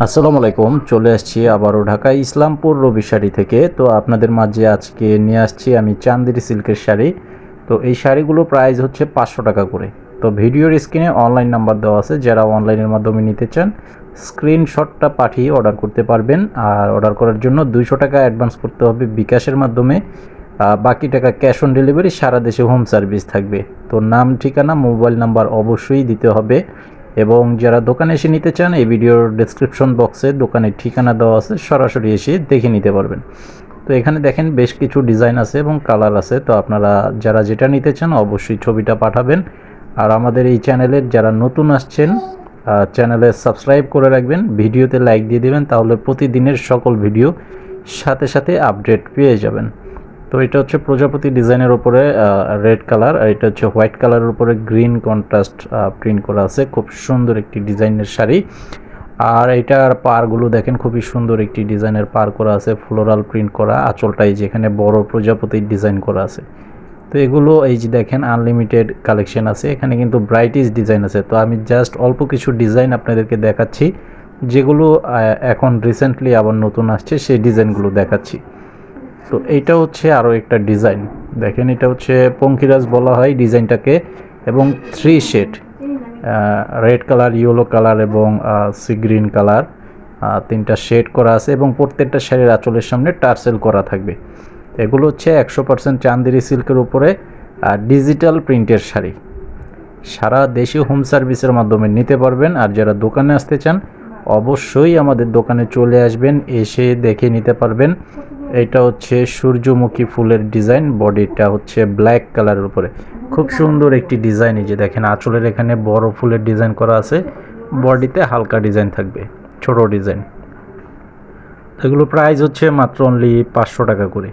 আসসালামু আলাইকুম। চলে আসছি আবারও ঢাকা ইসলামপুর রবি শাড়ি থেকে। তো আপনাদের মাঝে আজকে নিয়ে আসছি আমি চান্দেরি সিল্কের শাড়ি। তো এই শাড়িগুলো প্রাইস হচ্ছে 500 টাকা করে। তো ভিডিওর স্ক্রিনে অনলাইন নাম্বার দেওয়া আছে, যারা অনলাইনের মাধ্যমে নিতে চান স্ক্রিনশটটা পাঠিয়ে অর্ডার করতে পারবেন। আর অর্ডার করার জন্য 200 টাকা অ্যাডভান্স করতে হবে বিকাশের মাধ্যমে, বাকি টাকা ক্যাশ অন ডেলিভারি, সারা দেশে হোম সার্ভিস থাকবে। তো নাম, ঠিকানা, মোবাইল নাম্বার অবশ্যই দিতে হবে। এবং যারা দোকানে এসে নিতে চান, এই ভিডিওর ডেসক্রিপশন বক্সে দোকানের ঠিকানা দেওয়া আছে, সরাসরি এসে দেখে নিতে পারবেন। তো এখানে দেখেন বেশ কিছু ডিজাইন আছে এবং কালার আছে। তো আপনারা যারা যেটা নিতে চান অবশ্যই ছবিটা পাঠাবেন। আর আমাদের এই চ্যানেলের যারা নতুন আসছেন, চ্যানেলে সাবস্ক্রাইব করে রাখবেন, ভিডিওতে লাইক দিয়ে দেবেন, তাহলে প্রতিদিনের সকল ভিডিও সাথে সাথে আপডেট পেয়ে যাবেন। তো এটা হচ্ছে প্রজাপতি ডিজাইনের উপরে রেড কালার, আর এটা হচ্ছে হোয়াইট কালারের উপরে গ্রিন কন্ট্রাস্ট প্রিন্ট করা আছে। খুব সুন্দর একটি ডিজাইনের শাড়ি। আর এটার পারগুলো দেখেন, খুবই সুন্দর একটি ডিজাইনের পার করা আছে, ফ্লোরাল প্রিন্ট করা। আঁচলটাই যেখানে বড় প্রজাপতির ডিজাইন করা আছে। তো এগুলো এই যে দেখেন আনলিমিটেড কালেকশন আছে, এখানে কিন্তু ব্রাইটিশ ডিজাইন আছে। তো আমি জাস্ট অল্প কিছু ডিজাইন আপনাদেরকে দেখাচ্ছি, যেগুলো এখন রিসেন্টলি আবার নতুন আসছে, সেই ডিজাইনগুলো দেখাচ্ছি। তো এইটা হচ্ছে আরও একটা ডিজাইন, দেখেন এটা হচ্ছে পঙ্খিরাজ বলা হয় ডিজাইনটাকে, এবং 3 shade, red colour, yellow colour এবং সি গ্রিন কালার, 3টা শেড করা আছে এবং প্রত্যেকটা শাড়ির আঁচলের সামনে টার্সেল করা থাকবে। এগুলো হচ্ছে 100% চান্দেরি সিল্কের উপরে ডিজিটাল প্রিন্টের শাড়ি। সারা দেশে হোম সার্ভিসের মাধ্যমে নিতে পারবেন। আর যারা দোকানে আসতে চান অবশ্যই আমাদের দোকানে চলে আসবেন, এসে দেখে নিতে পারবেন। এটা হচ্ছে সূর্যমুখী ফুলের ডিজাইন, বডিটা হচ্ছে ব্ল্যাক কালারের উপরে, খুব সুন্দর একটি ডিজাইন। এই যে দেখেন আঁচলের এখানে বড় ফুলের ডিজাইন করা আছে, বডিতে হালকা ডিজাইন থাকবে, ছোট ডিজাইন। এগুলো প্রাইস হচ্ছে মাত্র অনলি 500 টাকা করে।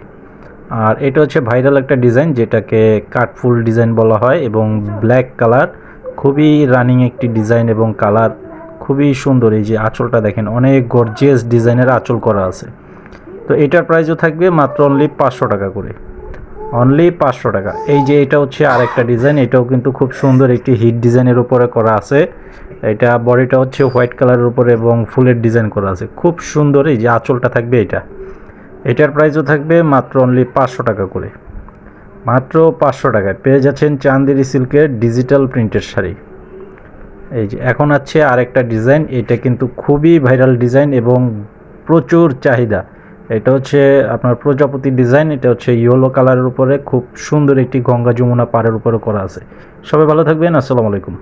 আর এটা হচ্ছে ভাইরাল একটা ডিজাইন, যেটাকে কাঠফুল ডিজাইন বলা হয়, এবং ব্ল্যাক কালার, খুবই রানিং একটি ডিজাইন এবং কালার খুবই সুন্দর। এই যে আঁচলটা দেখেন, অনেক গর্জিয়াস ডিজাইনের আঁচল করা আছে। তো এটার প্রাইসও থাকবে মাত্র অনলি 500 টাকা করে, অনলি 500 টাকা। এই যে এটা হচ্ছে আরেকটা ডিজাইন, এটাও কিন্তু খুব সুন্দর একটি হিট ডিজাইনের উপরে করা আছে। এটা বডিটা হচ্ছে হোয়াইট কালারের উপরে এবং ফুলের ডিজাইন করা আছে, খুব সুন্দর। এই যে আঁচলটা থাকবে এটার প্রাইসও থাকবে মাত্র অনলি 500 টাকা করে। মাত্র 500 টাকায় পেয়ে যাচ্ছেন চান্দেরি সিল্কের ডিজিটাল প্রিন্টের শাড়ি। এই যে এখন আছে আরেকটা ডিজাইন, এটা কিন্তু খুবই ভাইরাল ডিজাইন এবং প্রচুর চাহিদা। এটা হচ্ছে আপনার প্রজাপতি ডিজাইন, এটা হচ্ছে ইয়েলো কালারের উপরে খুব সুন্দর একটি গঙ্গা যমুনা পাড়ের উপরে করা আছে। সবাই ভালো থাকবেন, আসসালামু আলাইকুম।